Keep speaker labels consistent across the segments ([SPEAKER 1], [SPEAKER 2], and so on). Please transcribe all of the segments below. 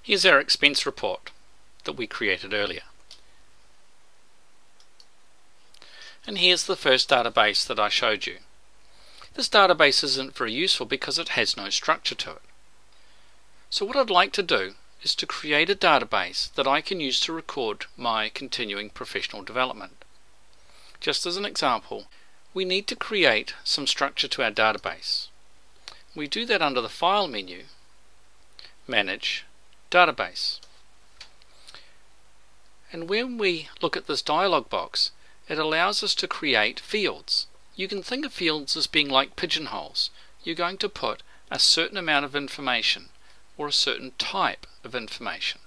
[SPEAKER 1] Here's our expense report that we created earlier. And here's the first database that I showed you. This database isn't very useful because it has no structure to it. So what I'd like to do is to create a database that I can use to record my continuing professional development. Just as an example, we need to create some structure to our database. We do that under the File menu, Manage, Database. And when we look at this dialog box, it allows us to create fields. You can think of fields as being like pigeonholes. You're going to put a certain amount of information or a certain type of information.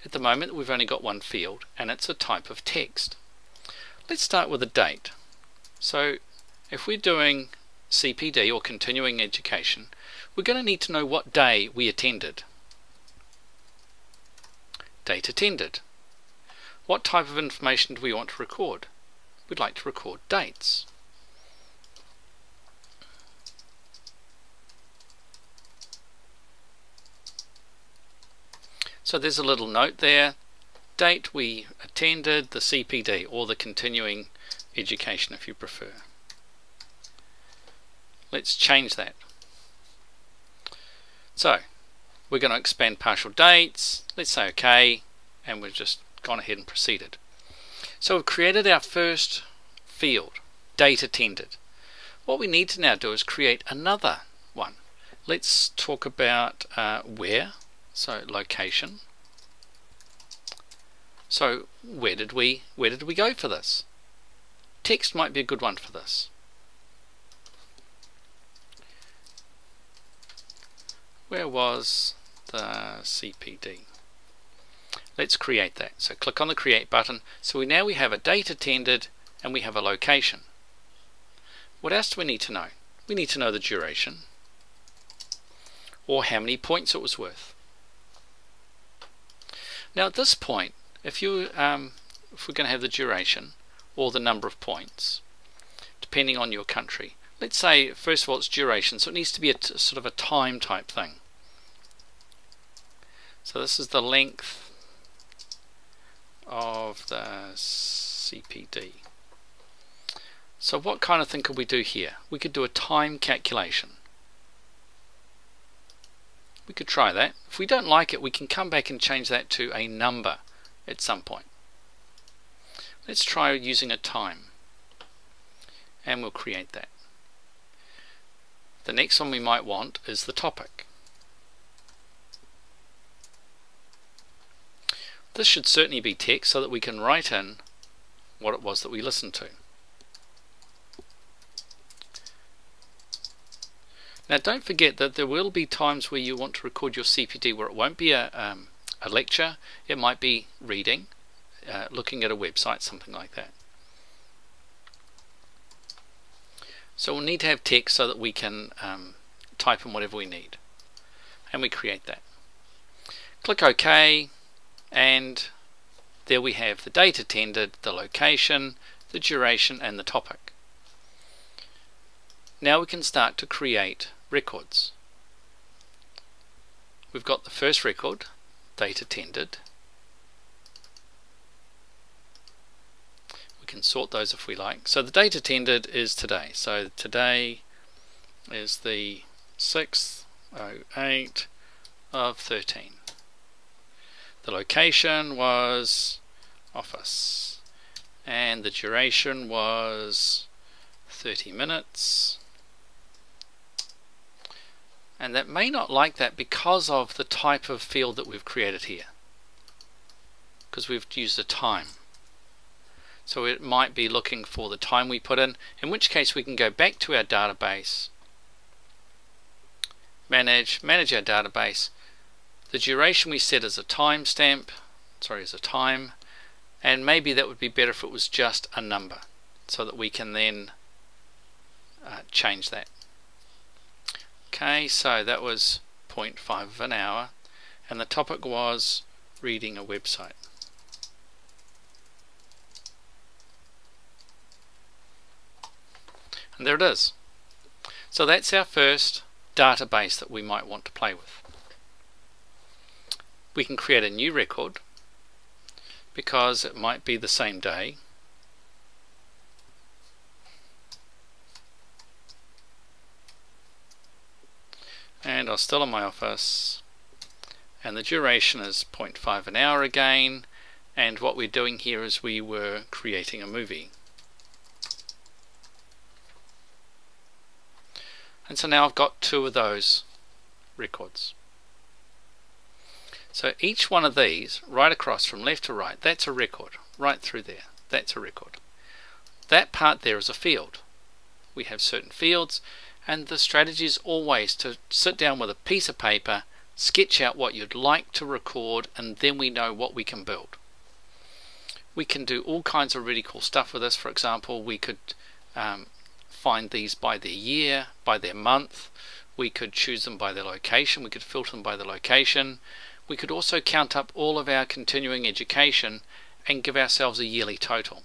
[SPEAKER 1] At the moment we've only got one field and it's a type of text. Let's start with a date. So if we're doing CPD or continuing education, we're going to need to know what day we attended. Date attended. What type of information do we want to record? We'd like to record dates. So there's a little note there. Date we attended the CPD, or the continuing education if you prefer. Let's change that. So we're going to expand partial dates. Let's say OK, and we've just gone ahead and proceeded. So we've created our first field, date attended. What we need to now do is create another one. Let's talk about where. So location. So where did we go for this? Text might be a good one for this. Where was the CPD? Let's create that. So click on the create button. So now we have a date attended and we have a location. What else do we need to know? We need to know the duration, or how many points it was worth. Now at this point, if we're going to have the duration or the number of points, depending on your country, let's say first of all it's duration, so it needs to be a sort of a time type thing. So this is the length of the CPD. So what kind of thing could we do here? We could do a time calculation. We could try that. If we don't like it, we can come back and change that to a number at some point. Let's try using a time, and we'll create that. The next one we might want is the topic. This should certainly be text so that we can write in what it was that we listened to. Now don't forget that there will be times where you want to record your CPD where it won't be a lecture. It might be reading, looking at a website, something like that. So we'll need to have text so that we can type in whatever we need, and we create that. Click OK, and there we have the date attended, the location, the duration, and the topic. Now we can start to create records. We've got the first record, date attended. We can sort those if we like. So the date attended is today. So today is the 6/08 of 13. The location was office, and the duration was 30 minutes. And that may not like that because of the type of field that we've created here, because we've used a time. So it might be looking for the time we put in which case we can go back to our database, manage our database. The duration we set as a timestamp, as a time, and maybe that would be better if it was just a number, so that we can then change that. Okay, so that was 0.5 of an hour, and the topic was reading a website. And there it is. So that's our first database that we might want to play with. We can create a new record because it might be the same day. And I'm still in my office, and the duration is 0.5 an hour again, and what we're doing here is we were creating a movie. And so now I've got 2 of those records. So each one of these, right across from left to right, that's a record. Right through there, that's a record. That part there is a field. We have certain fields, and the strategy is always to sit down with a piece of paper, sketch out what you'd like to record, and then we know what we can build. We can do all kinds of really cool stuff with this. For example, we could find these by their year, by their month. We could choose them by their location. We could filter them by the location. We could also count up all of our continuing education and give ourselves a yearly total.